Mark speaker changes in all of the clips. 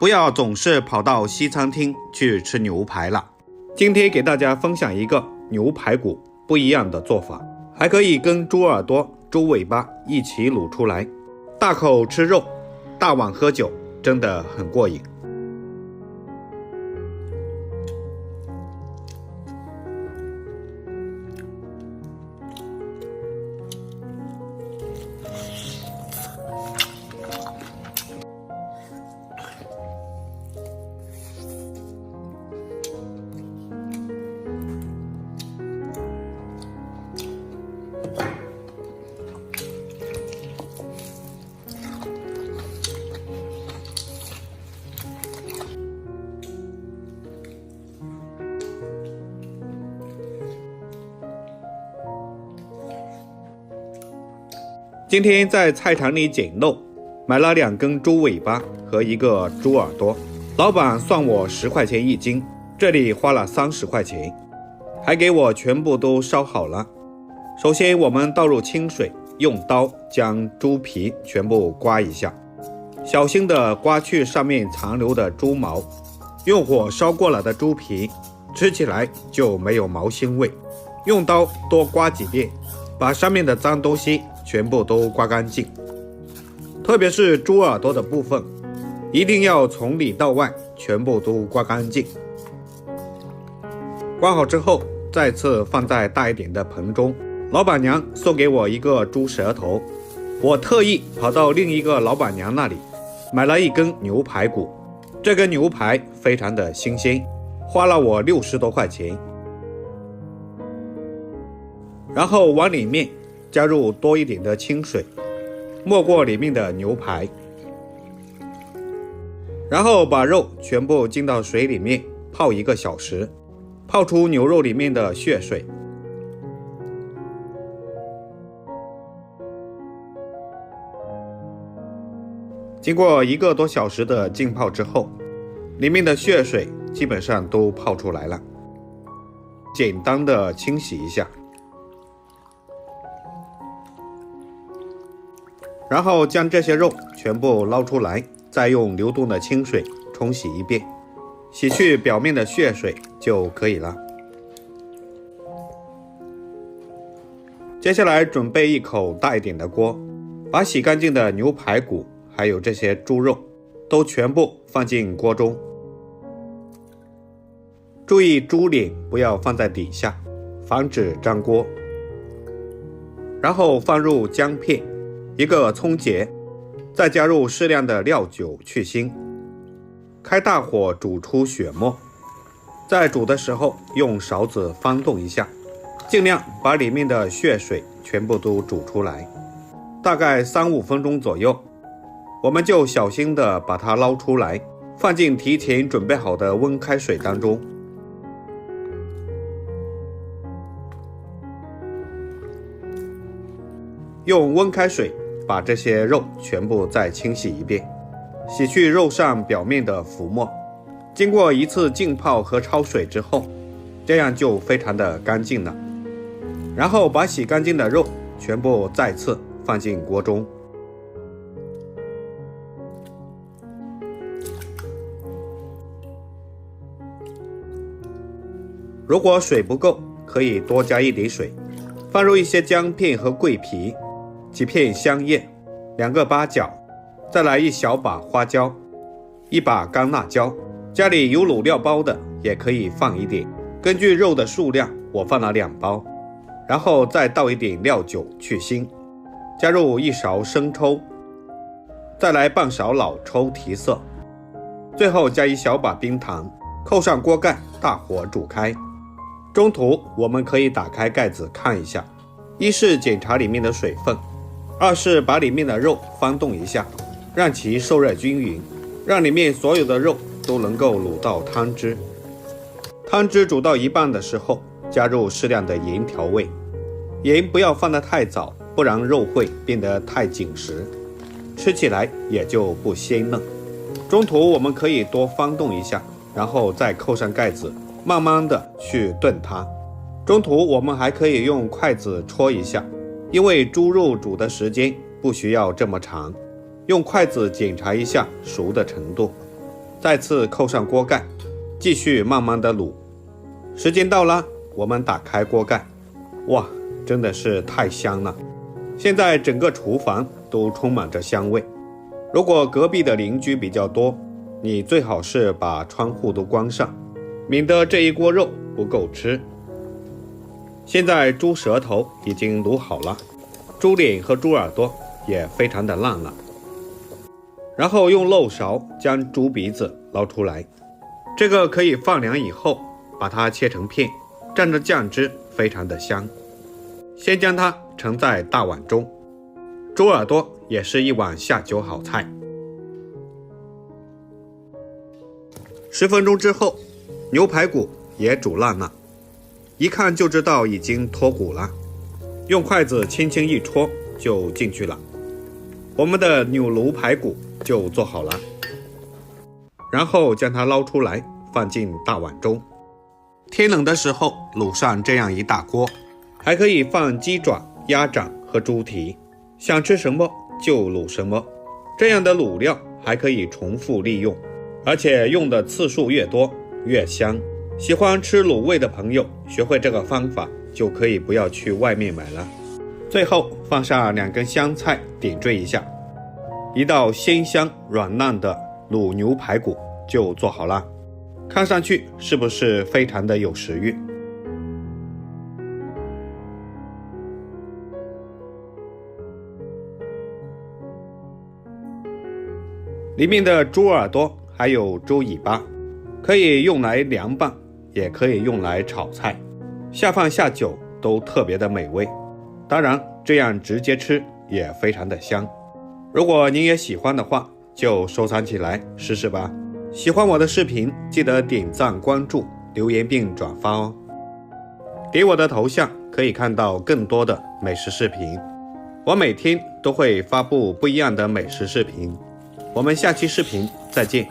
Speaker 1: 不要总是跑到西餐厅去吃牛排了。今天给大家分享一个牛排骨不一样的做法，还可以跟猪耳朵、猪尾巴一起卤出来，大口吃肉，大碗喝酒，真的很过瘾。今天在菜场里捡肉，买了2根猪尾巴和1个猪耳朵，老板算我10块钱1斤，这里花了30块钱，还给我全部都烧好了。首先我们倒入清水，用刀将猪皮全部刮一下，小心地刮去上面残留的猪毛。用火烧过了的猪皮吃起来就没有毛腥味，用刀多刮几遍，把上面的脏东西全部都刮干净。特别是猪耳朵的部分，一定要从里到外全部都刮干净。刮好之后，再次放在大一点的盆中。老板娘送给我1个猪舌头，我特意跑到另一个老板娘那里买了1根牛排骨。这根牛排非常的新鲜，花了我60多块钱。然后往里面加入多一点的清水，没过里面的牛排，然后把肉全部浸到水里面泡1个小时，泡出牛肉里面的血水。经过1个多小时的浸泡之后，里面的血水基本上都泡出来了，简单的清洗一下，然后将这些肉全部捞出来，再用流动的清水冲洗一遍，洗去表面的血水就可以了。接下来准备1口大一点的锅，把洗干净的牛排骨还有这些猪肉都全部放进锅中，注意猪脸不要放在底下，防止粘锅。然后放入姜片、1个葱节，再加入适量的料酒去腥，开大火煮出血沫。在煮的时候用勺子翻动一下，尽量把里面的血水全部都煮出来，大概3-5分钟左右，我们就小心地把它捞出来，放进提前准备好的温开水当中。用温开水把这些肉全部再清洗一遍，洗去肉上表面的浮沫。经过1次浸泡和焯水之后，这样就非常的干净了。然后把洗干净的肉全部再次放进锅中。如果水不够，可以多加一点水，放入一些姜片和桂皮，几片香叶，2个八角，再来1小把花椒，1把干辣椒，家里有卤料包的也可以放一点，根据肉的数量我放了2包，然后再倒一点料酒去腥，加入1勺生抽，再来半勺老抽提色，最后加1小把冰糖，扣上锅盖，大火煮开。中途我们可以打开盖子看一下，一是检查里面的水分，二是把里面的肉翻动一下，让其受热均匀，让里面所有的肉都能够卤到汤汁。汤汁煮到一半的时候，加入适量的盐调味，盐不要放得太早，不然肉会变得太紧实，吃起来也就不鲜嫩。中途我们可以多翻动一下，然后再扣上盖子，慢慢的去炖它。中途我们还可以用筷子戳一下，因为猪肉煮的时间不需要这么长，用筷子检查一下熟的程度。再次扣上锅盖，继续慢慢的卤。时间到了，我们打开锅盖，哇，真的是太香了！现在整个厨房都充满着香味。如果隔壁的邻居比较多，你最好是把窗户都关上，免得这一锅肉不够吃。现在猪舌头已经卤好了，猪脸和猪耳朵也非常的烂了。然后用漏勺将猪鼻子捞出来，这个可以放凉以后把它切成片，蘸着酱汁非常的香。先将它盛在大碗中，猪耳朵也是一碗下酒好菜。10分钟之后，牛排骨也煮烂了，一看就知道已经脱骨了，用筷子轻轻一戳就进去了。我们的牛颅排骨就做好了，然后将它捞出来放进大碗中。天冷的时候卤上这样一大锅，还可以放鸡爪、鸭掌和猪蹄，想吃什么就卤什么。这样的卤料还可以重复利用，而且用的次数越多越香。喜欢吃卤味的朋友，学会这个方法就可以不要去外面买了。最后放上2根香菜点缀一下，一道鲜香软烂的卤牛排骨就做好了。看上去是不是非常的有食欲？里面的猪耳朵还有猪尾巴，可以用来凉拌，也可以用来炒菜，下饭下酒都特别的美味。当然这样直接吃也非常的香。如果您也喜欢的话，就收藏起来试试吧。喜欢我的视频，记得点赞、关注、留言并转发哦。点我的头像可以看到更多的美食视频，我每天都会发布不一样的美食视频。我们下期视频再见，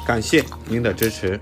Speaker 1: 感谢您的支持。